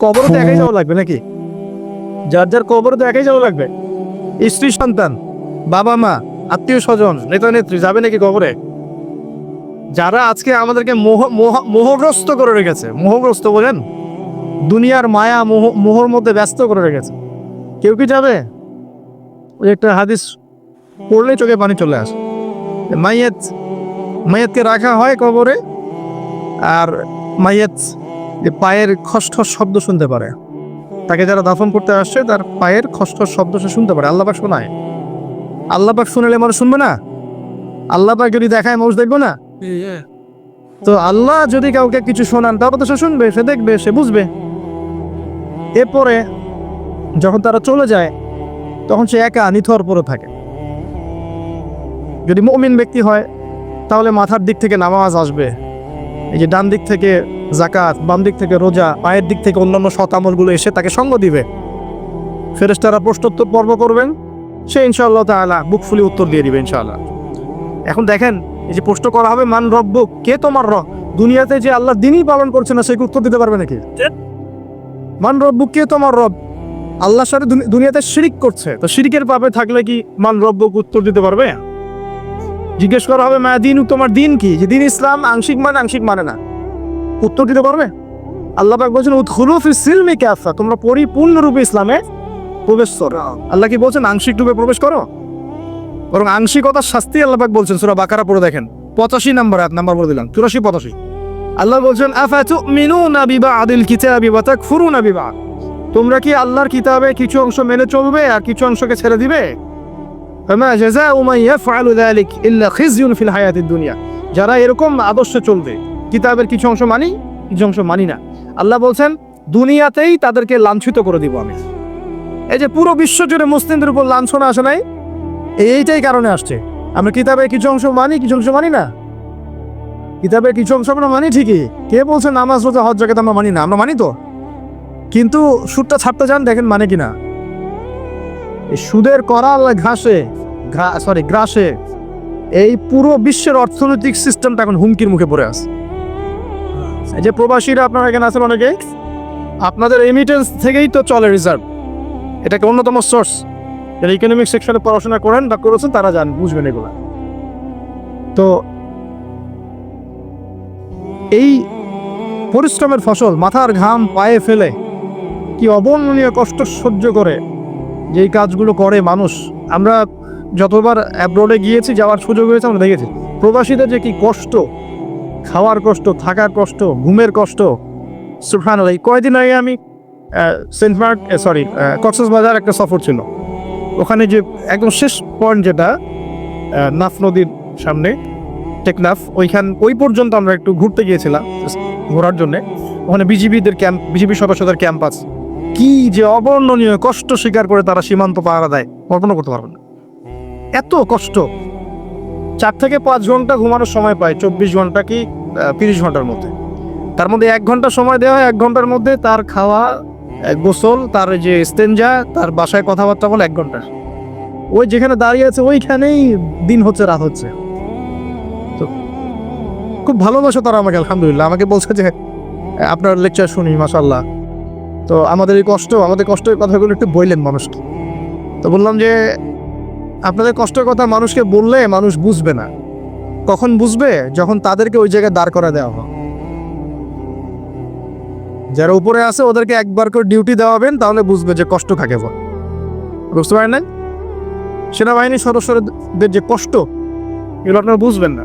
কবরে তো একাই যাওয়া লাগবে নাকি? যার যার কবরে তো একাই যাওয়া লাগবে। স্ত্রী সন্তান, বাবা মা, আত্মীয় স্বজন, নেতা নেত্রী যাবে নাকি কবরে? যারা আজকে আমাদেরকে মোহগ্রস্ত করে রেখেছে, মোহগ্রস্ত বলেন, দুনিয়ার মায়া মোহর মধ্যে ব্যস্ত করে রেখেছে, কেউ কি যাবে? ওই একটা হাদিস পড়লে চোখে পানি চলে আসে। মাইয়াতকে রাখা হয় কবরে, আর মাইয়াত যে পায়ের খসখস শব্দ শুনতে পারে, তাকে যারা দাফন করতে আসছে তার পায়ের খসখস শব্দ সে শুনতে পারে। আল্লাহ পাক শোনায়। আল্লাহ পাক শুনলে মানুষ শুনবে না? আল্লাহ পাক যদি দেখায় মানুষ দেখবে না? তো আল্লাহ যদি কাউকে কিছু শোনান তারপর তো সে শুনবে, সে দেখবে, সে বুঝবে। এরপরে যখন তারা চলে যায় তখন সে একা নিথর পরে থাকে। যদি মুমিন ব্যক্তি হয় তাহলে মাথার দিক থেকে নামাজ আসবে, এই যে ডান দিক থেকে যাকাত, বাম দিক থেকে রোজা, পায়ের দিক থেকে অন্যান্য সৎ আমলগুলো এসে তাকে সঙ্গ দিবে। ফেরেশতারা প্রশ্নোত্তর পর্ব করবেন, সে ইনশাআল্লাহ তাআলা বুক ফুলি উত্তর দিয়ে দিবে ইনশাআল্লাহ। এখন দেখেন, এই যে প্রশ্ন করা হবে মান রব্বুক, কে তোমার রব? দুনিয়াতে যে আল্লাহ দিনই পালন করছে না সে উত্তর দিতে পারবে নাকি? মান রব্বুক, কে তোমার রব? আল্লাহর সাথে দুনিয়াতে শিরিক করছে, তো শিরিকের পাপে থাকলে কি মান রব্বুক উত্তর দিতে পারবে? জিজ্ঞেস করা হবে মা দিন, তোমার দিন কি? যে দিন ইসলাম আংশিক মানে, আংশিক মানে না, উত্তর দিতে পারবে? আল্লাহ পাক বলছেন উদখুলু ফিস সিলমি কাফা, তোমরা পরিপূর্ণরূপে ইসলামে প্রবেশ করো। আল্লাহ কি বলছেন আংশিক রূপে প্রবেশ করো? বরং আংশিকতার শাস্তি আল্লাহ পাক বলছেন সূরা বাকারা পড়ে দেখেন 85 নম্বর আয়াত, নাম্বার বলে দিলাম 84 85। আল্লাহ বলছেন আফাতুমিনুনা বিবাদিল কিতাবি ওয়া তাকফুরুনা বিবাদ, তোমরা কি আল্লাহর কিতাবে কিছু অংশ মেনে চলবে আর কিছু অংশকে ছেড়ে দিবে? ফামা জাযাউ মান ইয়াফআলু যালিক ইল্লা খিজয়ুন ফিল হায়াতিদ দুনিয়া, যারা এরকম আদর্শে চলবে, কিতাবের কিছু অংশ মানি কিছু অংশ মানি না, আল্লাহ বলছেন দুনিয়াতেই তাদেরকে লাঞ্ছিত করে দিব আমি। এই যে পুরো বিশ্ব জুড়ে মুসলিমদের উপর লাঞ্ছনা আসে নাই, এইটাই কারণে আসছে। আমরা কিতাবে কিছু অংশ মানি কিছু অংশ মানি না। কিতাবে কিছু অংশ আমরা মানি ঠিকই, কে বলছে নামাজ রোজা হজ জাকাত আমরা মানি না? আমরা মানি তো, কিন্তু সুদটা ছাড়তে যান, দেখেন মানে কিনা। এই সুদের করাল গ্রাসে এই পুরো বিশ্বের অর্থনৈতিক সিস্টেমটা এখন হুমকির মুখে পড়ে আছে। এই যে প্রবাসীরা আপনারা এখানে আছেন অনেকে, আপনাদের রেমিটেন্স থেকেই তো চলে রিজার্ভ, এটাকে অন্যতম সোর্স। যারা ইকোনমিক সেকশনে পড়াশোনা করেন বা করেছেন তারা জান, বুঝবেন এগুলা। তো এই পরিশ্রমের ফসল, মাথার ঘাম পায়ে ফেলে কি অবর্ণনীয় কষ্ট সহ্য করে যেই কাজগুলো করে মানুষ, আমরা যতবার অ্যাব্রোডে গিয়েছি, যাওয়ার সুযোগ হয়েছে, আমরা দেখেছি প্রবাসীদের যে কি কষ্ট, খাওয়ার কষ্ট, থাকার কষ্ট, ঘুমের কষ্ট। সুবহানাল্লাহ, কয়েকদিন আগে আমি কক্সবাজার একটা সফর ছিল, ওখানে যে একদম শেষ পয়েন্ট যেটা নাফ নদীর সামনে টেকনাফ, ওই পর্যন্ত আমরা একটু ঘুরতে গিয়েছিলাম ঘোরার জন্য। ওখানে বিজিবিদের ক্যাম্প, বিজিবি সদস্যদের ক্যাম্প আছে। কি যে অবর্ণনীয় কষ্ট স্বীকার করে তারা সীমান্ত পাহারা দেয়, কল্পনা করতে পারবেন না। এত কষ্ট, 4 থেকে 5 ঘন্টা ঘুমানোর সময় পায়, 24 ঘন্টা কি 30 ঘন্টার মধ্যে। তার মধ্যে 1 ঘন্টা সময় দেওয়া হয়, 1 ঘন্টার মধ্যে তার খাওয়া, গোসল, তার যে ইস্তেঞ্জা, তার বাসায় কথাবার্তা বলে 1 ঘন্টা। ওই যেখানে দাঁড়িয়ে আছে ওইখানেই দিন হচ্ছে রাত হচ্ছে। তো খুব ভালোবাসে তারা আমাকে, আলহামদুলিল্লাহ। আমাকে বলছে যে আপনার লেকচার শুনি, মাশাআল্লাহ। তো আমাদের কষ্টের কথাগুলো একটু বললেন মানুষকে। তো বললাম যে আপনাদের কষ্টের কথা মানুষকে বললে মানুষ বুঝবে না। কখন বুঝবে? যখন তাদেরকে ওই জায়গায় দাঁড় করে দেওয়া হয়। যারা উপরে আছে ওদেরকে একবার করে ডিউটি দেওয়াবেন, তাহলে বুঝবে যে কষ্ট কাকে বলে। বুঝতে পারেন না? সেনাবাহিনীর সদস্যদের যে কষ্ট, এগুলো আপনারা বুঝবেন না।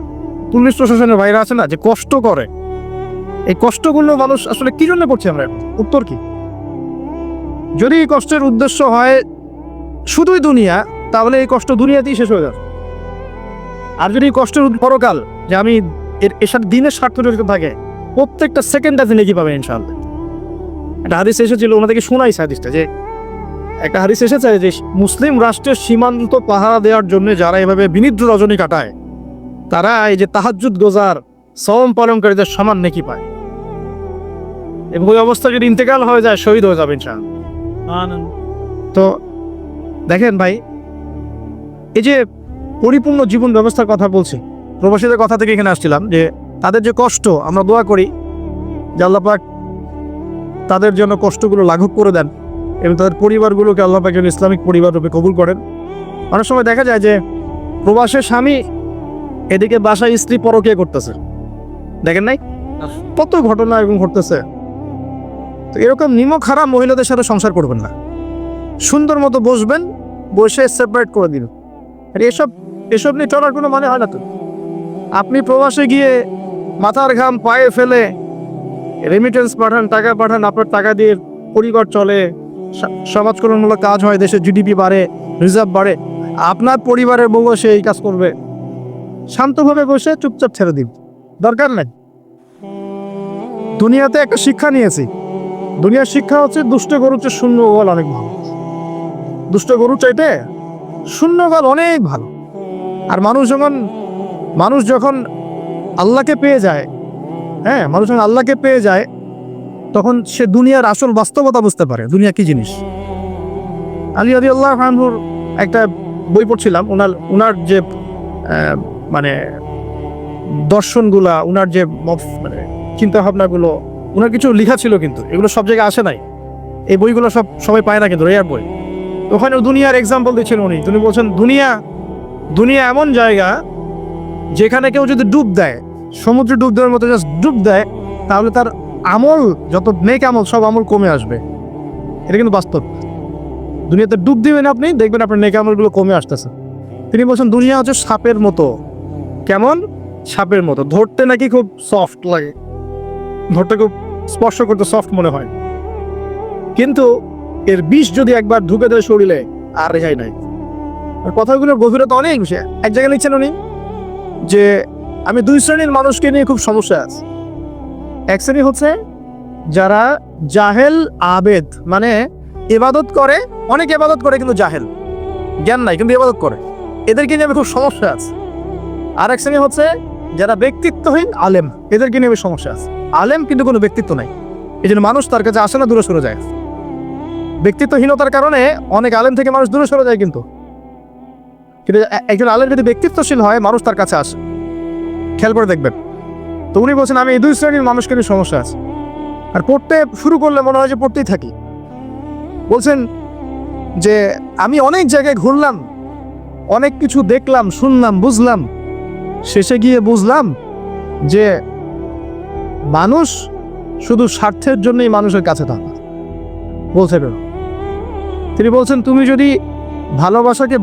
পুলিশ প্রশাসনের ভাইরা আছে না, যে কষ্ট করে, এই কষ্টগুলো মানুষ আসলে কি জন্য করছে আমরা, উত্তর কি? যদি এই কষ্টের উদ্দেশ্য হয় শুধুই দুনিয়া, তাহলে এই কষ্ট দুনিয়াতেই শেষ হয়ে যাবে। আর যদি এই কষ্টের পরকাল, যে আমি এর সাথে দিনের স্বার্থ জড়িত থাকে, প্রত্যেকটা সেকেন্ড আছে নাকি পাবে ইনশাআল্লাহ। একটা হাদিস এসেছিল, ওনাদেরকে শোনাইছে হাদিসটা, যে একটা হাদিস এসেছে যে মুসলিম রাষ্ট্রের সীমান্ত পাহারা দেওয়ার জন্য যারা এভাবে বিনিদ্র রজনী কাটায়, তারা এই যে তাহাজ্জুদ গোজার, সওম পালনকারীদের সমান নেকি পায়। এবং ওই অবস্থা যদি ইন্তেকাল হয়ে যায়, শহীদ হয়ে যাবে ইনশাআল্লাহ। তো দেখেন ভাই, এই যে পরিপূর্ণ জীবন ব্যবস্থার কথা বলছি, প্রবাসীদের কথা থেকে এখানে আসছিলাম, যে তাদের যে কষ্ট, আমরা দোয়া করি যে আল্লাহ পাক তাদের জন্য কষ্টগুলো লাঘব করে দেন এবং তাদের পরিবারগুলোকে আল্লাহ পাক যেন ইসলামিক পরিবার রূপে কবুল করেন। অনেক সময় দেখা যায় যে প্রবাসের স্বামী এদিকে বাসায় স্ত্রী পরকীয়া করতেছে, দেখেন নাই? কত ঘটনা এরকম ঘটতেছে। তো এরকম নিমক হারাম মহিলাদের সাথে সংসার করবেন না, সুন্দর মতো বসবেন, বসে সেপারেট করে দিন। আর এসব নিয়ে চলার কোনো মানে হয় না। তো আপনি প্রবাসে গিয়ে মাথার ঘাম পায়ে ফেলে রেমিটেন্স পাঠান, টাকা পাঠান, আপনার টাকা দিয়ে পরিবার চলে, সমাজকল্যাণমূলক কাজ হয়, দেশের জিডিপি বাড়ে, রিজার্ভ বাড়ে। আপনার পরিবারের বউ সে এই কাজ করবে? শান্তভাবে বসে চুপচাপ ছেড়ে দিন, দরকার নেই। দুনিয়াতে একটা শিক্ষা নিয়েছি, দুনিয়ার শিক্ষা হচ্ছে দুষ্ট গরুর চেয়ে শূন্য গোয়াল অনেক ভালো। দুষ্ট গরু চাইতে শূন্য গোয়াল অনেক ভালো। আর মানুষ যখন আল্লাহকে পেয়ে যায়, হ্যাঁ, মানুষ যখন আল্লাহকে পেয়ে যায়, তখন সে দুনিয়ার আসল বাস্তবতা বুঝতে পারে, দুনিয়া কি জিনিস। আলী রাদিয়াল্লাহু আনহুর একটা বই পড়ছিলাম, উনার যে মানে দর্শনগুলা, উনার যে মানে চিন্তা ভাবনাগুলো, উনার কিছু লেখা ছিল, কিন্তু এগুলো সব জায়গায় আসে নাই। এই বইগুলো সবাই পায় না, কিন্তু রেয়ার বই। ওখানে দুনিয়ার এক্সাম্পল দিচ্ছেন উনি বলছেন দুনিয়া এমন জায়গা যেখানে কেউ যদি ডুব দেয়, সমুদ্রে ডুব দেওয়ার মতো জাস্ট ডুব দেয়, তাহলে তার আমল, যত নেক আমল, সব আমল কমে আসবে। এটা কিন্তু বাস্তব। দুনিয়াতে ডুব দিবেন আপনি, দেখবেন আপনার নেক আমলগুলো কমে আসতেছে। তিনি বলছেন দুনিয়া হচ্ছে সাপের মতো। কেমন? সাপের মতো। ধরতে নাকি খুব সফট লাগে, ধরতে খুব স্পর্শ করতে সফট মনে হয়, কিন্তু এর বিষ যদি একবার ঢুকে দেয় শরীরে, আর রেহাই নাই। আর কথাগুলোর গভীরতা অনেক বেশি। এক জায়গায় লিখছেন উনি যে আমি দুই শ্রেণীর মানুষকে নিয়ে খুব সমস্যা আছে। এক শ্রেণী হচ্ছে যারা জাহেল আবেদ, মানে ইবাদত করে, অনেক ইবাদত করে কিন্তু জাহেল, জ্ঞান নাই কিন্তু ইবাদত করে, এদেরকে নিয়ে আমি খুব সমস্যা আছে। আর এক শ্রেণী হচ্ছে যারা ব্যক্তিত্বহীন আলেম, এদেরকে নিয়ে আমি সমস্যা আছে। আলেম কিন্তু কোনো ব্যক্তিত্ব নাই, এই জন্য মানুষ তার কাছে আসে না, দূরে সরে যায়। ব্যক্তিত্বহীনতার কারণে অনেক আলেম থেকে মানুষ দূরে সরে যায়, কিন্তু একজন আলেম যদি ব্যক্তিত্বশীল হয়, মানুষ তার কাছে আসে। খেয়াল করে দেখবেন। তো উনি বলছেন আমি এই দুই শ্রেণীর মানুষকে নিয়ে সমস্যা আছে, আর পড়তে শুরু করলে মনে হয় যে পড়তেই থাকি। বলছেন যে আমি অনেক জায়গায় ঘুরলাম, অনেক কিছু দেখলাম, শুনলাম, বুঝলাম, শেষে গিয়ে বুঝলাম যে মানুষ শুধু স্বার্থের জন্যই মানুষের কাছে থাকে। তিনি বলছেন তুমি যদি ভালোবাসাকে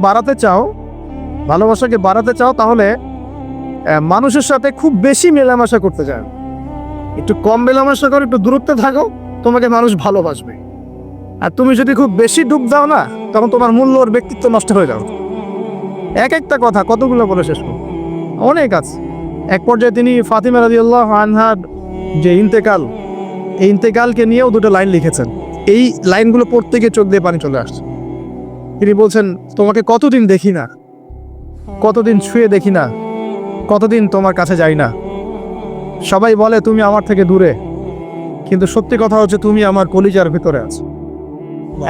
বাড়াতে চাও তাহলে মানুষের সাথে খুব বেশি মেলামেশা করতে চাও, একটু কম মেলামেশা করো, একটু দূরত্বে থাকো, তোমাকে মানুষ ভালোবাসবে। আর তুমি যদি খুব বেশি ডুব দাও না, তখন তোমার মূল্য ওর ব্যক্তিত্ব নষ্ট হয়ে যাবে। এক একটা কথা কতগুলো বলে শেষ করো, অনেক আছে। এক পর্যায়ে তিনি ফাতিমা রাদিয়াল্লাহু আনহার যে ইন্তেকাল, এই ইন্তেকালকে নিয়েও দুটো লাইন লিখেছেন। এই লাইনগুলো পড়তে গিয়ে চোখ দিয়ে পানি চলে আসছে। তিনি বলছেন তোমাকে কতদিন দেখি না, কতদিন ছুঁয়ে দেখি না, কতদিন তোমার কাছে যাই না। সবাই বলে তুমি আমার থেকে দূরে, কিন্তু সত্যি কথা হচ্ছে তুমি আমার কলিজার ভিতরে আছো।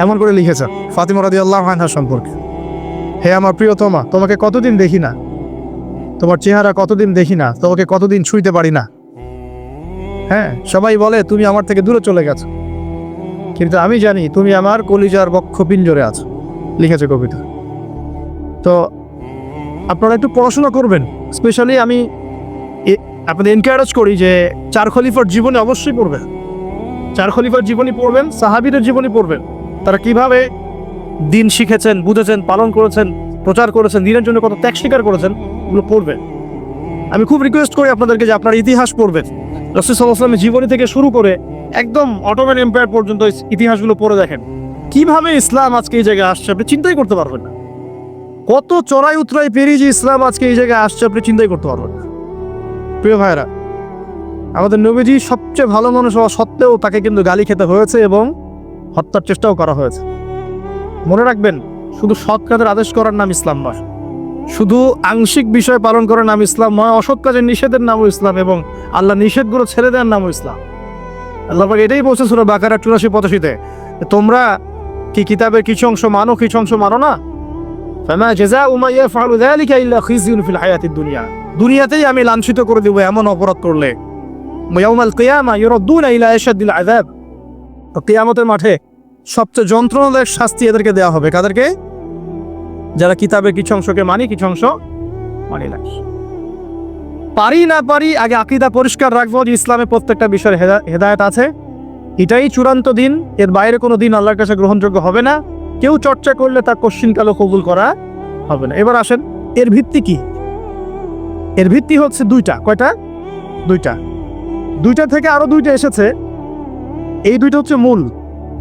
এমন করে লিখেছেন ফাতিমা রাদিয়াল্লাহু আনহা সম্পর্কে। হে আমার প্রিয়তমা, তোমাকে কতদিন দেখি না, তোমার চেহারা কতদিন দেখি না, তোমাকে কতদিন ছুঁইতে পারি না। হ্যাঁ, সবাই বলে তুমি আমার থেকে দূরে চলে গেছো, কিন্তু আমি জানি তুমি আমার কলিজার বক্ষ পিঞ্জরে আছো। লিখেছে কবিতা। তো আপনারা একটু পড়াশোনা করবেন। স্পেশালি আমি আপনাদের এনকারেজ করি যে চার খলিফার জীবনে অবশ্যই পড়বেন, চার খলিফার জীবনী পড়বেন, সাহাবীদের জীবনী পড়বেন। তারা কিভাবে দিন শিখেছেন, বুঝেছেন, পালন করেছেন, প্রচার করেছেন, দিনের জন্য কত ত্যাগ স্বীকার করেছেন, এগুলো পড়বেন। আমি খুব রিকোয়েস্ট করি আপনাদেরকে যে আপনার ইতিহাস পড়বেন। রাসূল সাল্লাল্লাহু আলাইহি ওয়াসাল্লামের জীবনী থেকে শুরু করে একদম অটোমান এম্পায়ার পর্যন্ত ইতিহাসগুলো পড়ে দেখেন, কিভাবে ইসলাম আজকে এই জায়গায় আসছে আপনি চিন্তাই করতে পারবেন না। কত চড়াই উতরাই পেরিয়ে যে ইসলাম আজকে এই জায়গায় আসছে আপনি চিন্তাই করতে পারবেন না। প্রিয় ভাইরা, আমাদের নবীজি সবচেয়ে ভালো মানুষ হওয়া সত্ত্বেও তাকে কিন্তু গালি খেতে হয়েছে এবং হত্যার চেষ্টাও করা হয়েছে। মনে রাখবেন, শুধু সৎ কাজের আদেশ করার নাম ইসলাম নয়, শুধু আংশিক বিষয় পালন করার নাম ইসলাম নয়, অসৎ কাজের নিষেধের নামও ইসলাম, এবং আল্লাহ নিষেধগুলো ছেড়ে দেওয়ার নামও ইসলাম। আল্লাহ পাক এটাই বলছে সূরা বাকারা 84-85-তে, তোমরা কি কিতাবের কিছু অংশ মানো, কিছু অংশ মানো না। ফামা জাযাউ মান ইয়াফআলু যালিকা ইল্লা খিজয়ুন ফিল হায়াতিদ দুনিয়া, দুনিয়াতেই আমি লাঞ্ছিত করে দেব এমন অপরাধ করলে। ইয়াউমাল কিয়ামা ইউরাদ্দুনা ইলা আশাদ্দিল আযাব, তো কিয়ামতের মাঠে সবচেয়ে যন্ত্রণাদায়ক শাস্তি এদেরকে দেওয়া হবে। কাদেরকে? যারা কিতাবের কিছু অংশকে মানি, কিছু অংশ মানি না। পারি না পারি, আগে আকীদা পরিষ্কার রাখবো যে ইসলামে প্রত্যেকটা বিষয়ের হেদায়েত আছে। এটাই চূড়ান্ত দিন, এর বাইরে কোনো দিন আল্লাহর কাছে গ্রহণযোগ্য হবে না। কেউ চর্চা করলে তা কশ্চিনকালও কবুল করা হবে না। এবার আসেন, এর ভিত্তি কি? এর ভিত্তি হচ্ছে দুইটা। কয়টা? দুইটা। দুইটা থেকে আরো দুইটা এসেছে। এই দুইটা হচ্ছে মূল।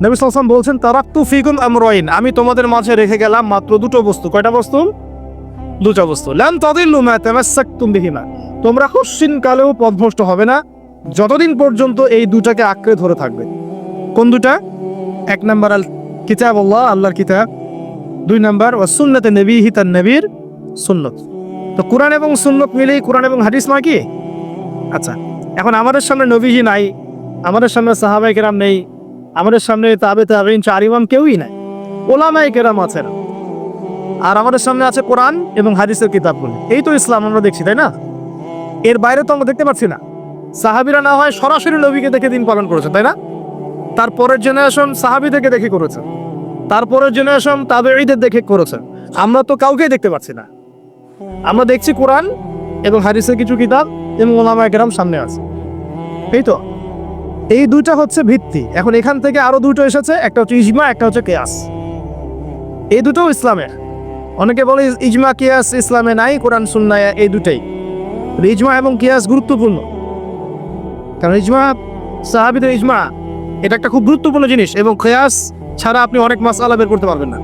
নবী সাল্লাল্লাহু আলাইহি ওয়াসাল্লাম বলছেন, তারাকতু ফিকুম আমরাইন, আমি তোমাদের মাঝে রেখে গেলাম মাত্র দুটো বস্তু। কয়টা বস্তু? দুটো বস্তু। লান তাদিল্লু মা তামাসসাকতুম বিহিমা, তোমরা কশ্চিনকালেও পথভ্রষ্ট হবে না যতদিন পর্যন্ত এই দুটাকে আঁকড়ে ধরে থাকবে। কোন দুটা? এক নাম্বার আল কিতাবুল্লাহ, আল্লাহর কিতাব। দুই নাম্বার ওয়া সুন্নাতে নবীহি, তার নবীর সুন্নত। তো কোরআন এবং সুন্নত মিলেই কোরআন এবং হাদিস নয় কি? আচ্ছা, এখন আমাদের সামনে নবীজি নাই, আমাদের সামনে সাহাবায়ে কেরাম নেই, আমাদের সামনে তাবে তাবেঈন, চার ইমাম কেউই নাই, ওলামায়ে কেরাম আছেন, আর আমাদের সামনে আছে কোরআন এবং হাদিসের কিতাবগুলো। এই তো ইসলাম আমরা দেখছি, তাই না? এর বাইরে তো আমরা দেখতে পাচ্ছি না। সাহাবীরা না হয় সরাসরি নবীকে দেখে দিন পালন করেছে, তাই না? তারপরের জেনারেশন সাহাবীদেরকে দেখে করেছে, তারপরের জেনারেশন তাবেঈদের দেখে করেছে। আমরা তো কাউকেই দেখতে পাচ্ছি না। আমরা দেখছি কোরআন এবং হাদিসের কিছু কিতাব এবং ওলামায়ে কেরাম সামনে আছে। এই তো, এই দুইটা হচ্ছে ভিত্তি। এখন এখান থেকে আরো দুটো এসেছে, একটা হচ্ছে ইজমা, একটা হচ্ছে কিয়াস। এই দুটো ইসলামের। অনেকে বলে ইজমা কিয়াস ইসলামে নাই, কোরআন সুন্নাহ এই দুটাই। ইজমা এবং কিয়াস গুরুত্বপূর্ণ, কারণ ইজমা, সাহাবীদের ইজমা, এটা একটা খুব গুরুত্বপূর্ণ জিনিস। এবং কিয়াস ছাড়া আপনি অনেক মাসআলা বের করতে পারবেন না।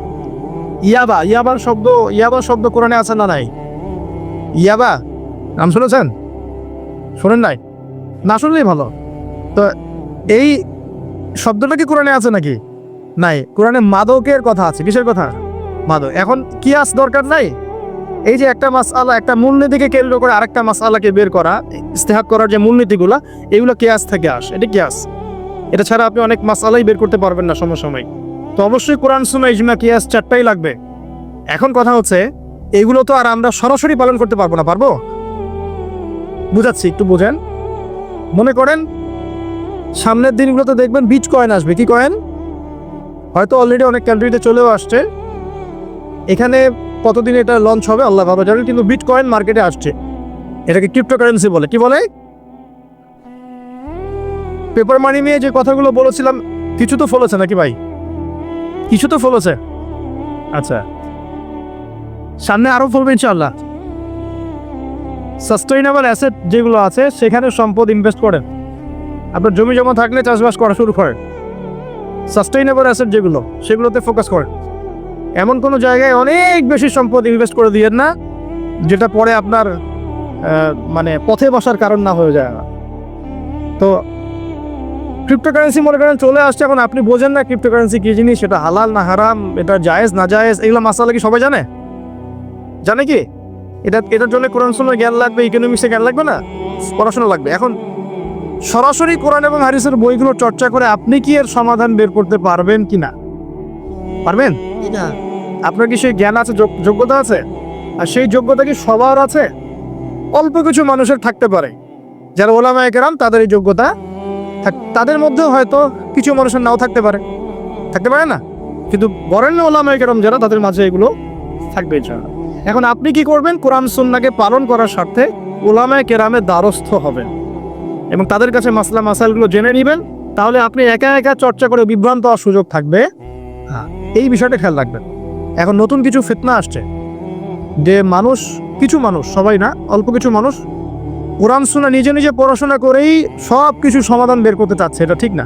ইয়াবা শব্দ কোরআনে আছে না নাই? ইয়াবা নাম শুনেছেন? শোনেন নাই? না শুনলেই ভালো। তো এই শব্দটা কি কোরআনে আছে নাকি? নাই। কোরআনে মাদকের কথা আছে। কিসের কথা? মাদক। এখন কিয়াস দরকার নাই। এই যে একটা মাসআলা, একটা মূলনীতিকে কেন্দ্র করে আরেকটা মাসআলাকে বের করা, ইস্তেহাক করার যে মূলনীতিগুলো, এগুলো কিয়াস থেকে আসে। এটা কিয়াস। এটা ছাড়া আপনি অনেক মাসআলাই বের করতে পারবেন না সমসাময়িক। তো অবশ্যই কোরআন, সুন্নাহ, ইজমা, কিয়াস চারটাই লাগবে। এখন কথা হচ্ছে, এগুলো তো আর আমরা সরাসরি পালন করতে পারবো না। পারবো? বুঝাচ্ছি, একটু বোঝেন। মনে করেন সামনের দিনগুলোতে দেখবেন বিট কয়েন আসবে। কি কয়েন? হয়তো অলরেডি অনেক কান্ট্রিতে চলেও আসছে। এখানে কতদিন এটা লঞ্চ হবে আল্লাহ ভালো জানেন, কিন্তু বিট কয়েন মার্কেটে আসছে। এটাকে ক্রিপ্টোকারেন্সি বলে। কি বলে? পেপার মানি নিয়ে যে কথাগুলো বলেছিলাম, কিছু তো ফলেছে নাকি ভাই? কিছু তো ফলেছে। আচ্ছা, সামনে আরো ফলবে ইনশাআল্লাহ। সাস্টেইনেবল অ্যাসেট যেগুলো আছে, সেখানে সম্পদ ইনভেস্ট করেন। আপনার জমি জমা থাকলে চাষবাস করা শুরু করেন। সাস্টেইনেবল অ্যাসেট যেগুলো, সেগুলোতে ফোকাস করেন। এমন কোনো জায়গায় অনেক বেশি সম্পদ ইনভেস্ট করে দিয়েন না, যেটা পরে আপনার মানে পথে বসার কারণ না হয়ে যায়। তো ক্রিপ্টোকারেন্সি মনে করেন চলে আসছে। এখন আপনি বোঝেন না ক্রিপ্টোকারেন্সি কি জিনিস, সেটা হালাল না হারাম, এটা জায়েজ না জায়েজ, এগুলো মাসালা কি সবাই জানে? জানে কি? এটার জন্য কোরআন সুন্নাহর জ্ঞান লাগবে, ইকোনমিক্সের জ্ঞান লাগবে না, পড়াশোনা লাগবে। এখন সরাসরি কোরআন এবং হাদিসের বইগুলো চর্চা করে আপনি কি এর সমাধান বের করতে পারবেন কি না? পারবেন? আপনার কি সেই জ্ঞান আছে, যোগ্যতা আছে? আর সেই যোগ্যতা কি সবার আছে? অল্প কিছু মানুষের থাকতে পারে, যারা ওলামায়ে কেরাম, তাদের এই যোগ্যতা। তাদের মধ্যেও হয়তো কিছু মানুষের নাও থাকতে পারে না, কিন্তু বরেণ্য ওলামায়ে কেরাম যারা, তাদের মাঝে এগুলো থাকবে। এখন আপনি কি করবেন? কোরআন সুন্নাহকে পালন করার স্বার্থে ওলামায়ে কেরামের দ্বারস্থ হবেন এবং তাদের কাছে মাসলা মাসাইলগুলো জেনে নেবেন। তাহলে আপনি একা একা চর্চা করে বিভ্রান্ত হওয়ার সুযোগ থাকবে। এই বিষয়টা খেয়াল রাখবেন। এখন নতুন কিছু ফিতনা আসছে, যে কিছু মানুষ, সবাই না, অল্প কিছু মানুষ কোরআন সুন্নাহ নিজে নিজে পড়াশোনা করেই সব কিছু সমাধান বের করতে চাচ্ছে। এটা ঠিক না।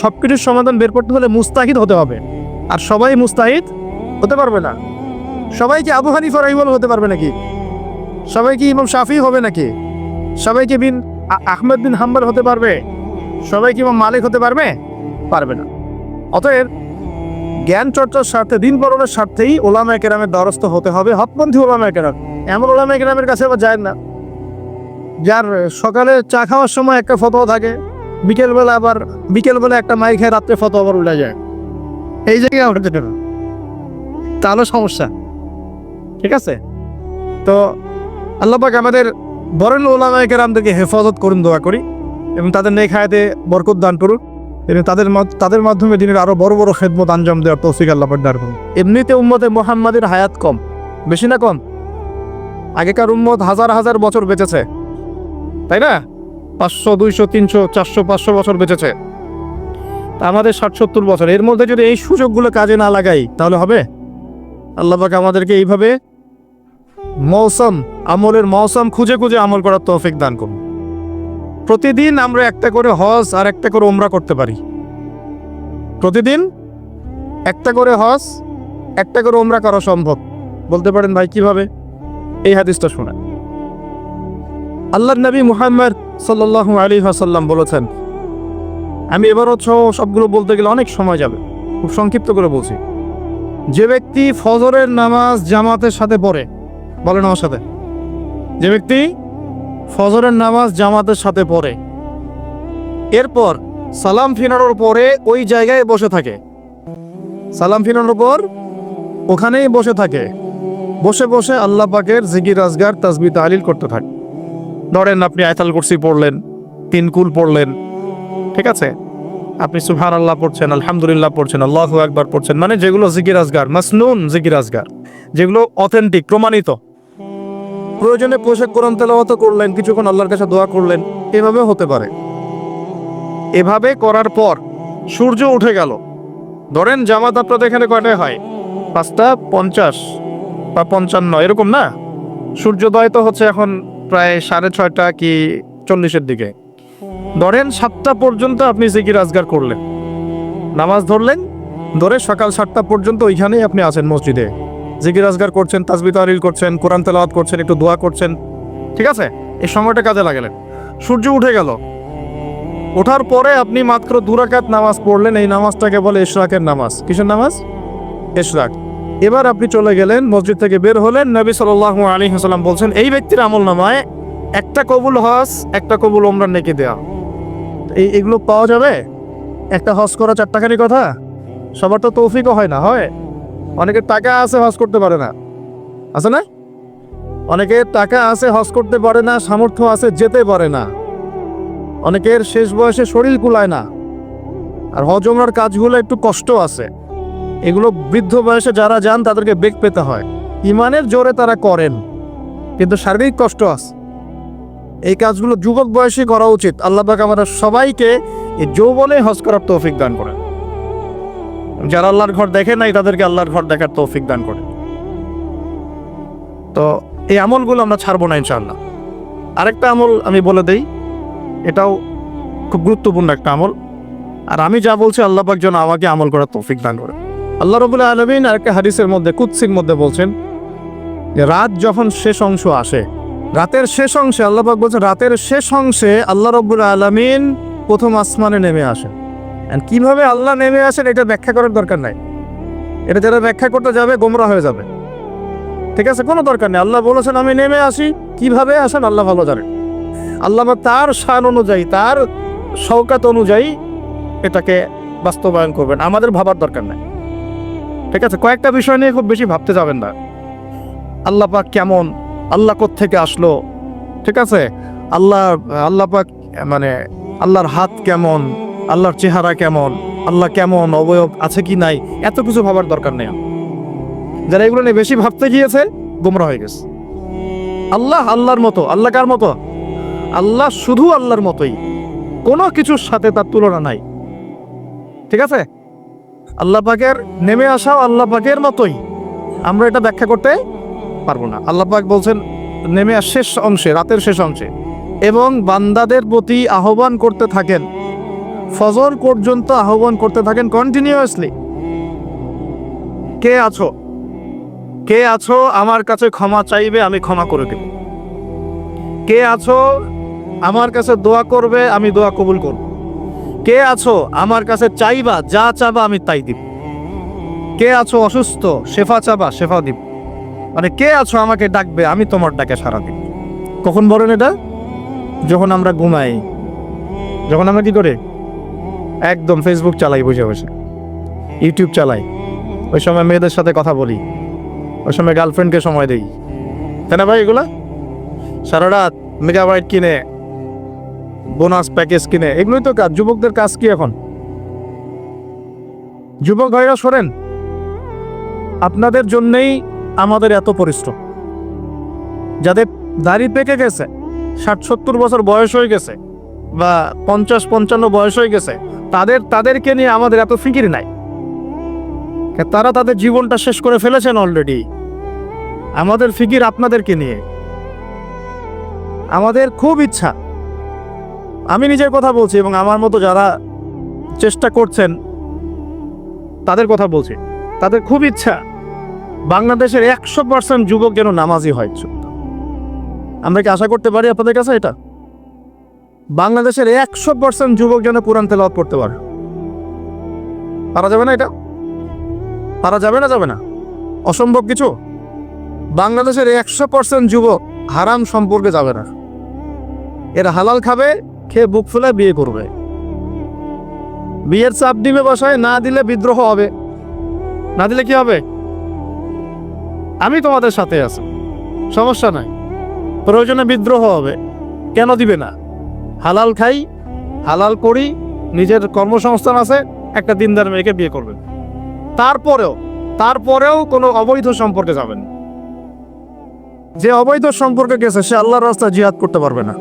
সব কিছুর সমাধান বের করতে হলে মুস্তাহিদ হতে হবে, আর সবাই মুস্তাহিদ হতে পারবে না। সবাই কি আবু হানিফা রাহিমাহুল্লাহ হতে পারবে নাকি? সবাই কি ইমাম শাফি হবে নাকি? সবাই কি আহমদ বিন হাম্বল হতে পারবে? সবাই কি ইমাম মালিক হতে পারবে? পারবে না। অতএব জ্ঞান চর্চার স্বার্থে, দিন পালনের স্বার্থেই ওলামায়ে কেরামের দ্বারস্থ হতে হবে। হকপন্থী ওলামায়ে কেরাম, এমন ওলামায়ে কেরামের কাছে আবার যায় না যার সকালে চা খাওয়ার সময় একটা ফতোয়া থাকে, বিকেলবেলা একটা মাইক খেয়ে রাত্রে ফতোয়া আবার উঠে যায়। এই জায়গায় আমরা যেতে না, তাহলে সমস্যা। ঠিক আছে? তো আল্লাহ পাক আমাদের বরেণ্য ওলামায়ে কেরামদেরকে হেফাজত করুন, দোয়া করি, এবং তাদের নেক হায়াতে বরকত দান করুন। তিনি তাদের মাধ্যমে দিনের আরো বড় বড় খেদমত আঞ্জাম দেওয়ার তৌফিক আল্লাহ পাক দান করুন। এমনিতে উম্মতে মুহাম্মাদের হায়াত কম, বেশি না কম? আগেকার উম্মত হাজার হাজার বছর বেঁচেছে, তাই না? 500, 200, 300, 400, 500 বছর বেঁচেছে। আমাদের 60-70 বছর। এর মধ্যে যদি এই সুযোগগুলো কাজে না লাগাই তাহলে হবে? আল্লাহ পাক আমাদেরকে এইভাবে আমলের মৌসুম খুঁজে খুঁজে আমল করার তৌফিক দান করুন। প্রতিদিন আমরা একটা করে হজ আর একটা করে উমরা করতে পারি। প্রতিদিন একটা করে হজ, একটা করে উমরা করা সম্ভব। বলতে পারেন ভাই কিভাবে? এই হাদিসটা শোনেন। আল্লাহর নবী মুহাম্মদ সাল্লাল্লাহু আলাইহি ওয়াসাল্লাম বলেছেন, আমি এবারও সবগুলো বলতে গেলে অনেক সময় যাবে, খুব সংক্ষিপ্ত করে বলছি। যে ব্যক্তি ফজরের নামাজ জামাতের সাথে পড়ে, বলেন আমার সাথে, যে ব্যক্তি ফজরের নামাজ জামাতের সাথে পড়ে, এরপর সালাম ফিরানোর পরে ওই জায়গায় বসে থাকে, সালাম ফিরানোর পর ওখানেই বসে থাকে, বসে বসে আল্লাহ পাকের জিকির আজগার তাসবিহ তাহলিল করতে থাকে। ধরেন আপনি আয়াতুল কুরসি পড়লেন, 3 কুল পড়লেন, ঠিক আছে? আপনি সুবহানাল্লাহ পড়ছেন, আলহামদুলিল্লাহ পড়ছেন, আল্লাহু আকবার পড়ছেন, মানে যেগুলো জিকির আজগার, মাসনুন জিকির আজগার, যেগুলো অথেন্টিক, প্রমাণিত। প্রয়োজনে বসে কোরআন তেলাওয়াত করলেন, কিছুক্ষণ আল্লাহর কাছে দোয়া করলেন, এভাবে হতে পারে। এভাবে করার পর সূর্য উঠে গেল। ধরেন জামাত আপনাদের এখানে কয়টায় হয়? 5:50 বা 55 এরকম না? সূর্যোদয় তো হচ্ছে এখন প্রায় 6:30 কি 40-এর দিকে। ধরেন 7টা পর্যন্ত আপনি জিকির আজগার করলেন, নামাজ ধরলেন, ধরে সকাল 7টা পর্যন্ত ওইখানেই আপনি আছেন মসজিদে, জিকির আজগার করছেন, তাসবিহ তাহলিল করছেন, কোরআন তেলাওয়াত করছেন, একটু দোয়া করছেন, ঠিক আছে? এই সময়টা কাজে লাগালেন। সূর্য উঠে গেল, ওঠার পরে আপনি মাত্র 2 রাকাত নামাজ পড়লেন। এই নামাজটাকে বলে ইশরাকের নামাজ। কিসের নামাজ? ইশরাক। এবার আপনি চলে গেলেন, মসজিদ থেকে বের হলেন। নবী সাল্লাল্লাহু আলাইহি ওয়াসাল্লাম বলছেন, এই ব্যক্তির আমলনামায় একটা কবুল হজ, একটা কবুল উমরার নেকি দেয়া। এগুলো পাওয়া যাবে? একটা হজ করা 4 টাকারই কথা? সবার তো তৌফিকও হয় না, হয়? অনেকের টাকা আছে, হজ করতে পারে না, আছে না? অনেকের টাকা আছে, হজ করতে পারে না, সামর্থ্য আছে, যেতে পারে না। অনেকের শেষ বয়সে শরীর কুলায় না। আর হজ উমরার কাজগুলো একটু কষ্ট আছে। এগুলো বৃদ্ধ বয়সে যারা যান তাদেরকে বেগ পেতে হয়। ইমানের জোরে তারা করেন, কিন্তু শারীরিক কষ্ট আছে। এই কাজগুলো যুবক বয়সে করা উচিত। আল্লাহ পাক আমাদের সবাইকে এই যৌবনে হজ করার তৌফিক দান করেন। যারা আল্লাহর ঘর দেখে নাই তাদেরকে আল্লাহর ঘর দেখার তৌফিক দান করেন। তো এই আমলগুলো আমরা ছাড়বো না ইনশাআল্লাহ। আরেকটা আমল আমি বলে দেই, এটাও খুব গুরুত্বপূর্ণ একটা আমল। আর আমি যা বলছি আল্লাহ পাক যেন আমাকে আমল করার তৌফিক দান করেন। আল্লাহ রাব্বুল আলামিন আরেকটা হাদিসের মধ্যে, কুদসির মধ্যে বলছেন যে রাত যখন শেষ অংশ আসে, রাতের শেষ অংশে আল্লাহ পাক বলছেন, রাতের শেষ অংশে আল্লাহ রাব্বুল আলামিন প্রথম আসমানে নেমে আসেন। কিভাবে আল্লাহ নেমে আসেন এটা ব্যাখ্যা করার দরকার নাই। এটা যারা ব্যাখ্যা করতে যাবে গোমরা হয়ে যাবে, ঠিক আছে? কোনো দরকার নেই। আল্লাহ বলেছেন আমি নেমে আসি, কিভাবে আসেন আল্লাহ ভালো জানেন। আল্লাহ তার শান অনুযায়ী, তার শওকাত অনুযায়ী এটাকে বাস্তবায়ন করবেন, আমাদের ভাবার দরকার নাই, ঠিক আছে? কয়েকটা বিষয় নিয়ে খুব বেশি ভাবতে যাবেন না। আল্লাহ পাক কেমন, আল্লাহ কোত্থেকে আসলো, ঠিক আছে? আল্লাহ পাক মানে আল্লাহর হাত কেমন, আল্লাহর চেহারা কেমন, আল্লাহ কেমন, অবয়ব আছে কি নাই, এত কিছু ভাবার দরকার নেই। যারা এগুলো নিয়ে বেশি ভাবতে গিয়েছে গোমরা হয়ে গেছে। আল্লাহ আল্লাহর মতো। আল্লাহ কার মতো? আল্লাহ শুধু আল্লাহর মতোই, কোনো কিছুর সাথে তার তুলনা নাই, ঠিক আছে? আল্লাহ পাকের নেমে আসাও আল্লাহ পাকের মতোই, আমরা এটা ব্যাখ্যা করতে পারবো না। আল্লাহ পাক বলছেন নেমে শেষ অংশে, রাতের শেষ অংশে, এবং বান্দাদের প্রতি আহ্বান করতে থাকেন, ফজর পর্যন্ত আহ্বান করতে থাকেন কন্টিনিউয়াসলি। কে আছো, কে আছো আমার কাছে ক্ষমা চাইবে, আমি ক্ষমা করে দেব। কে আছো আমার কাছে দোয়া করবে, আমি দোয়া কবুল করব। কে আছো আমার কাছে চাইবা, যা চাবা আমি তাই দিব। কে আছো অসুস্থ, শেফা চাবা, শেফা দিব। মানে কে আছো আমাকে ডাকবে, আমি তোমার ডাকে সাড়া দিব। কখন বলেন এটা? যখন আমরা ঘুমাই, যখন আমরা কি করে একদম ফেসবুক চালাই, বসে বসে ইউটিউব চালাই, ওই সময় মেয়েদের সাথে কথা বলি, ওই সময় গার্লফ্রেন্ডকে সময় দিই, তাই না ভাই? এগুলা সারা রাত মেগাবাইট কিনে, বোনাস প্যাকেজ কিনে, এগুলোই তো কাজ। যুবকদের কাজ কি এখন? যুবক ভাইরা শোনেন, আপনাদের জন্যেই আমাদের এত পরিশ্রম। যাদের দাড়ি পেকে গেছে, 60-70 বছর বয়স হয়ে গেছে, বা 50-55 বয়স হয়ে গেছে, তাদেরকে নিয়ে আমাদের এত ফিকির নাই। তারা তাদের জীবনটা শেষ করে ফেলেছেন অলরেডি। আমাদের ফিকির আপনাদেরকে নিয়ে। আমাদের খুব ইচ্ছা, আমি নিজের কথা বলছি এবং আমার মতো যারা চেষ্টা করছেন তাদের কথা বলছি, তাদের খুব ইচ্ছা বাংলাদেশের 100% যুবক যেন নামাজি হয়। আমরা কি আশা করতে পারি আপনাদের কাছে এটা? বাংলাদেশের 100% যুবক যেন কোরআন তেলাওয়াত করতে পারে। পারা যাবে না? এটা পারা যাবে না? যাবে না? অসম্ভব কিছু? বাংলাদেশের 100% যুবক হারাম সম্পর্কে যাবে না। এরা হালাল খাবে, খেয়ে বুক ফুলে বিয়ে করবে। বিয়ের চাপ দিবে বাসায়, না দিলে বিদ্রোহ হবে। না দিলে কি হবে? আমি তোমাদের সাথে আছি, সমস্যা নাই, প্রয়োজনে বিদ্রোহ হবে। কেন দিবে না? হালাল খাই, হালাল করি, নিজের কর্মসংস্থান আছে, একটা দিনদার মেয়েকে বিয়ে করবেন। তারপরেও কোনো অবৈধ সম্পর্কে যাবেন। যে অবৈধ সম্পর্কে গেছে সে আল্লাহর রাস্তায় জিহাদ করতে পারবে না।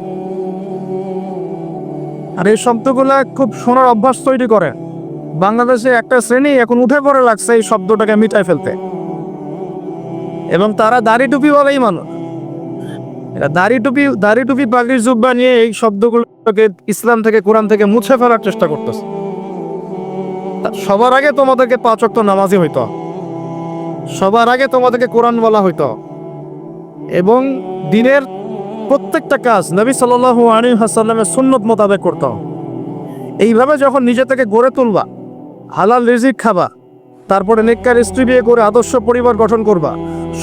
আর এই শব্দগুলা খুব শোনার অভ্যাস তৈরি করে। বাংলাদেশে একটা শ্রেণী এখন উঠে পড়ে লাগছে এই শব্দটাকে মিটাই ফেলতে, এবং তারা দাড়ি টুপি বলেই মানুষ। এরা দাড়ি টুপি পাগড়ির জুব্বা নিয়ে এই শব্দগুলোকে ইসলাম থেকে, কোরআন থেকে মুছে ফেলার চেষ্টা করতেছে। সবার আগে তোমাদেরকে 5 ওয়াক্ত নামাজি হইতো, সবার আগে তোমাদেরকে কোরআন বলা হইতো, এবং দিনের প্রত্যেকটা কাজ নবী সাল্লাল্লাহু আলাইহি ওয়াসাল্লামের সুন্নত মোতাবেক করতে হবে। এইভাবে যখন নিজে থেকে গড়ে তুলবা, হালাল রিজিক খাবা, তারপরে নেককার স্ত্রী বিয়ে করে আদর্শ পরিবার গঠন করবা,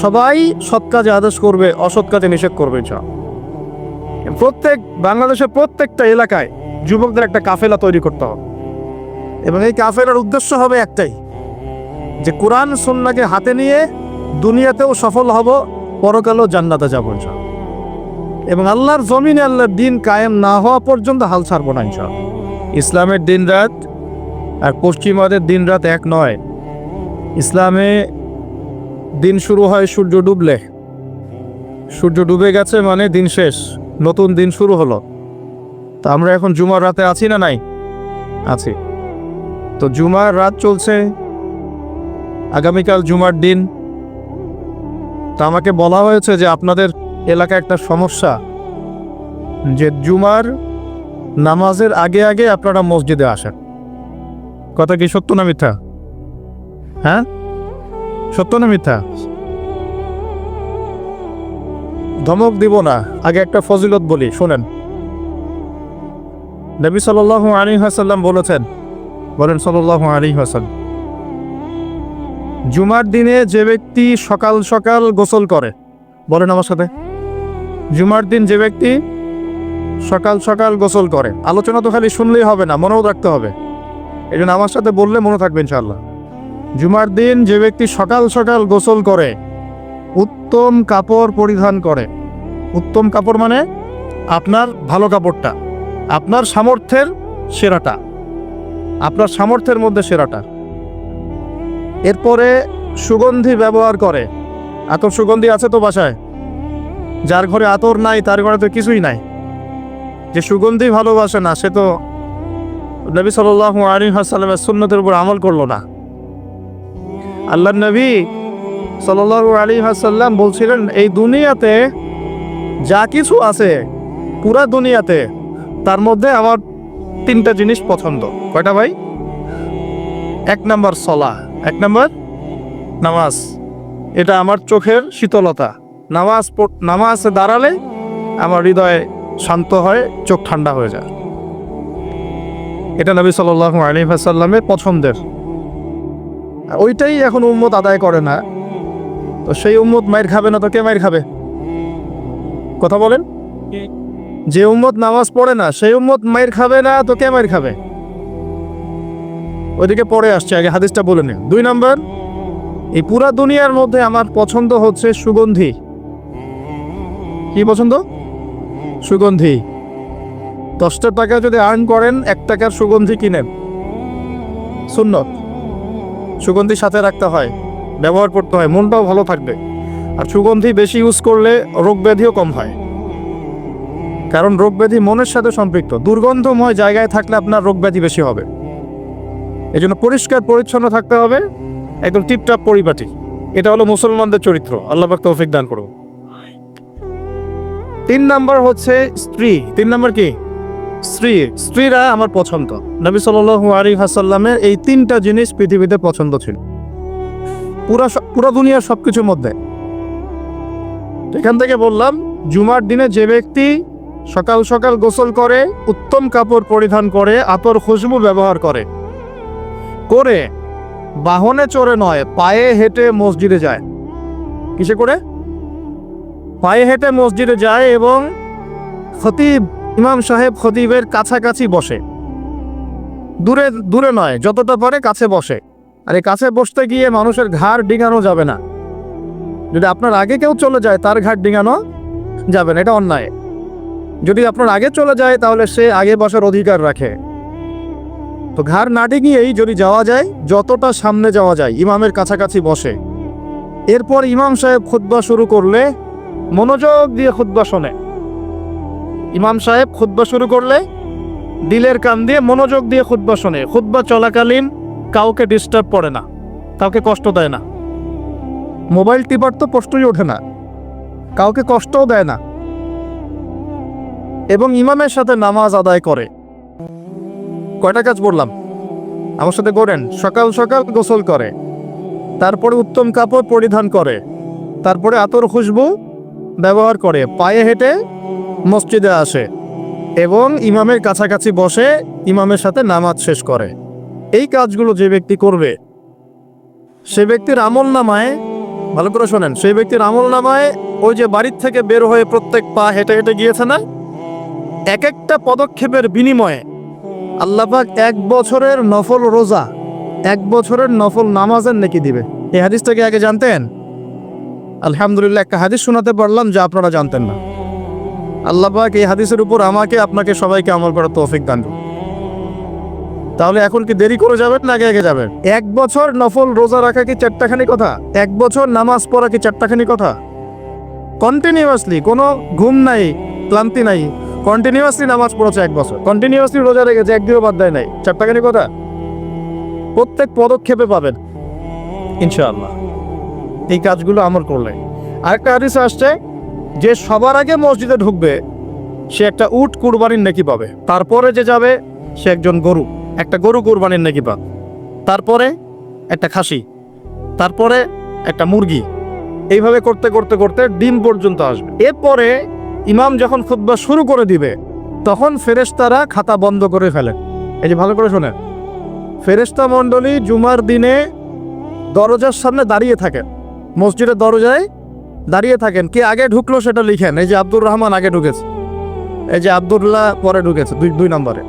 সবাই সৎ কাজে আদেশ করবে, অসৎ কাজে নিষেধ করবে। বাংলাদেশের প্রত্যেকটা এলাকায় যুবকদের একটা কাফেলা তৈরি করতে হবে, এবং এই কাফেলার উদ্দেশ্য হবে একটাই, যে কোরআন সুন্নাহকে হাতে নিয়ে দুনিয়াতেও সফল হব, পরকালেও জান্নাতে যাবো এবং আল্লাহর জমিনে আল্লাহর দিন কায়েম না হওয়া পর্যন্ত হাল ছাড়বো না ইনশাআল্লাহ। ইসলামের দিন রাত আর পশ্চিমাদের দিন রাত এক নয়। ইসলামে দিন শুরু হয় সূর্য ডুবলে। সূর্য ডুবে গেছে মানে দিন শেষ, নতুন দিন শুরু হলো। তো আমরা এখন জুমার রাতে আছি না নাই? আছি। তো জুমার রাত চলছে, আগামীকাল জুমার দিন। তা আমাকে বলা হয়েছে যে আপনাদের এলাকায় একটা সমস্যা, যে জুমার নামাজের আগে আগে আপনারা মসজিদে আসেন। কথা কি সত্য না মিথ্যা? হ্যাঁ, সত্য না মিথ্যা? ধমক দিব না, আগে একটা ফজিলত বলি, শোনেন। নবী সাল্লাল্লাহু আলাইহি ওয়াসাল্লাম বলেছেন, বলেন সাল্লাল্লাহু আলাইহি ওয়াসাল্লাম, জুমার দিনে যে ব্যক্তি সকাল সকাল গোসল করে, বলেন আমার সাথে, জুমার দিন যে ব্যক্তি সকাল সকাল গোসল করে। আলোচনা তো খালি শুনলেই হবে না, মনেও রাখতে হবে। এই জন্য আমার সাথে বললে মনে থাকবে ইনশাআল্লাহ। জুমার দিন যে ব্যক্তি সকাল সকাল গোসল করে, উত্তম কাপড় পরিধান করে, উত্তম কাপড় মানে আপনার ভালো কাপড়টা, আপনার সামর্থ্যের সেরাটা, আপনার সামর্থ্যের মধ্যে সেরাটা। এরপরে সুগন্ধি ব্যবহার করে। আতর সুগন্ধি আছে তো বাসায়? যার ঘরে আতর নাই তার ঘরে তো কিছুই নাই। যে সুগন্ধি ভালোবাসে না সে তো নবী সাল্লাল্লাহু আলাইহি ওয়াসাল্লামের সুন্নতের উপর আমল করলো না। আল্লাহর নবী সাল্লাল্লাহু আলাইহি ওয়াসাল্লাম বলছিলেন, এই দুনিয়াতে যা কিছু আছে, পুরা দুনিয়াতে, তার মধ্যে আমার 3টা জিনিস পছন্দ। কয়টা ভাই? 1 নম্বর সলাহ, 1 নম্বর নামাজ। এটা আমার চোখের শীতলতা। নামাজে দাঁড়ালে আমার হৃদয় শান্ত হয়, চোখ ঠান্ডা হয়ে যায়। এটা নবী সাল্লাল্লাহু আলাইহি ওয়াসাল্লামের পছন্দের। ওইটাই এখন উম্মত আদায় করে না। তো সেই উম্মত মাইর খাবে না তো কে মাইর খাবে? কথা বলেন। যে উম্মত নামাজ পড়ে না সেই উম্মত মাইর খাবে না তো কে মাইর খাবে? ওইদিকে পরে আসছে, আগে হাদিসটা বলে নিন। 2 নম্বর, এই পুরা দুনিয়ার মধ্যে আমার পছন্দ হচ্ছে সুগন্ধি। কি পছন্দ? সুগন্ধি। 10 টাকা যদি আর্ন করেন, 1 টাকার সুগন্ধি কিনেন, সুন্নত। সুগন্ধি সাথে রাখতে হয়, ব্যবহার করতে হয়, মনটাও ভালো থাকবে। আর সুগন্ধি বেশি ইউজ করলে রোগ ব্যাধিও কম হয়, কারণ রোগ ব্যাধি মনের সাথে সম্পৃক্ত। দুর্গন্ধময় জায়গায় থাকলে আপনার রোগ ব্যাধি বেশি হবে। এই জন্য পরিষ্কার পরিচ্ছন্ন থাকতে হবে, একদম টিপটাপ পরিপাটি। এটা হলো মুসলমানদের চরিত্র। আল্লাহ পাক তৌফিক দান করুন। 3 নাম্বার হচ্ছে স্ত্রী। 3 নাম্বার কি? স্ত্রী। স্ত্রীরা আমার পছন্দ। নবী সাল্লাল্লাহু আলাইহি ওয়াসাল্লামের এই 3টা জিনিস পৃথিবীতে পছন্দ ছিল, পুরা দুনিয়ার সবকিছুর মধ্যে। এখান থেকে বললাম, জুমার দিনে যে ব্যক্তি সকাল সকাল গোসল করে, উত্তম কাপড় পরিধান করে, আতর খুশবু ব্যবহার করে, বাহনে চড়ে নয়, পায়ে হেঁটে মসজিদে যায়। কিসে করে? পায়ে হেঁটে মসজিদে যায় এবং খতিব, ইমাম সাহেব খতিবের কাছাকাছি বসে, দূরে দূরে নয়, যতটা পারে কাছে বসে। আর এই কাছে বসতে গিয়ে মানুষের ঘাড় ডিঙানো যাবে না। যদি আপনার আগে কেউ চলে যায়, তার ঘাড় ডিঙানো যাবে না, এটা অন্যায়। যদি আপনার আগে চলে যায়, তাহলে সে আগে বসার অধিকার রাখে। তো ঘাড় না ডিঙিয়েই যদি যাওয়া যায়, যতটা সামনে যাওয়া যায়, ইমামের কাছাকাছি বসে। এরপর ইমাম সাহেব খুতবা শুরু করলে মনোযোগ দিয়ে খুতবা শোনে। ইমাম সাহেব খুতবা শুরু করলে দিলের কান দিয়ে মনোযোগ দিয়ে খুতবা শোনে। খুতবা চলাকালীন কাউকে ডিস্টার্ব করে না, কাউকে কষ্ট দেয় না। মোবাইল টিপার তো প্রশ্নই ওঠে না, কাউকে কষ্টও দেয় না। এবং ইমামের সাথে নামাজ আদায় করে। কয়টা কাজ বললাম? আমার সাথে করেন। সকাল সকাল গোসল করে, তারপরে উত্তম কাপড় পরিধান করে, তারপরে আতর খুশবু ব্যবহার করে, পায়ে হেঁটে মসজিদে আসে এবং ইমামের কাছাকাছি বসে ইমামের সাথে নামাজ শেষ করে। এই কাজগুলো যে ব্যক্তি করবে, সে ব্যক্তির আমল নামায়, ভালো করে শোনেন, সেই ব্যক্তির আমল নামায় ওই যে বাড়ির থেকে বের হয়ে প্রত্যেক পা হেঁটে হেঁটে গিয়েছে না, এক একটা পদক্ষেপের বিনিময়ে আল্লাহ পাক 1 বছরের নফল রোজা, 1 বছরের নফল নামাজের নেকি দিবে। এই হাদিসটাকে আগে জানতেন? আলহামদুলিল্লাহ, একটা হাদিস শোনাতে পারলাম যা আপনারা জানতেন না। আল্লাহ পাক এই হাদিসের উপর আমাকে, আপনাকে, সবাইকে আমল করার তৌফিক দান করুন। তাহলে এখন কি দেরি করে যাবেন না আগে আগে যাবেন? 1 বছর নফল রোজা রাখা কি 4টাখানি কথা? 1 বছর নামাজ পড়া কি 4টাখানি কথা? কন্টিনিউয়াসলি, কোনো ঘুম নাই, ক্লান্তি নাই, কন্টিনিউয়াসলি নামাজ পড়েছে 1 বছর, কন্টিনিউয়াসলি রোজা রেখেছে, একদিনও বাদ দেয় নাই, 4টাখানি কথা? প্রত্যেক পদক্ষেপে পাবেন ইনশাআল্লাহ এই কাজগুলো আমল করলে। আরেকটা হাদিসে আসছে যে সবার আগে মসজিদে ঢুকবে সে একটা উট কুরবানির নেকি পাবে, তারপরে যে যাবে সে একটা গরু কুরবানির নেকি পাবে, তারপরে একটা খাসি, তারপরে একটা মুরগি, এইভাবে করতে করতে করতে ডিম পর্যন্ত আসবে। এরপরে ইমাম যখন খুতবা শুরু করে দিবে, তখন ফেরেশতারা খাতা বন্ধ করে ফেলে। এই যে ভালো করে শোনেন, ফেরেশতা মণ্ডলী জুমার দিনে দরজার সামনে দাঁড়িয়ে থাকেন, মসজিদের দরজায় দাঁড়িয়ে থাকেন। কে আগে ঢুকলো সেটা লিখেন। এই যে আব্দুর রহমান আগে ঢুকেছে, এই যে আব্দুল্লাহ পরে ঢুকেছে 2 নম্বরে,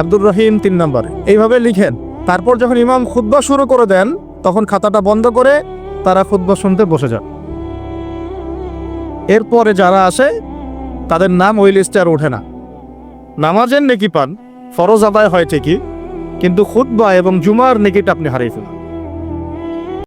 আব্দুর রহিম 3 নম্বরে, এইভাবে লিখেন। তারপর যখন ইমাম খুতবা শুরু করে দেন, তখন খাতাটা বন্ধ করে তারা খুতবা শুনতে বসে যান। এরপরে যারা আসে তাদের নাম ওই লিস্টে আর ওঠে না। নামাজের নেকি পান, ফরজ আদায় হয় ঠিকই, কিন্তু খুতবা এবং জুমার নেকিটা আপনি হারিয়ে ফেলেন।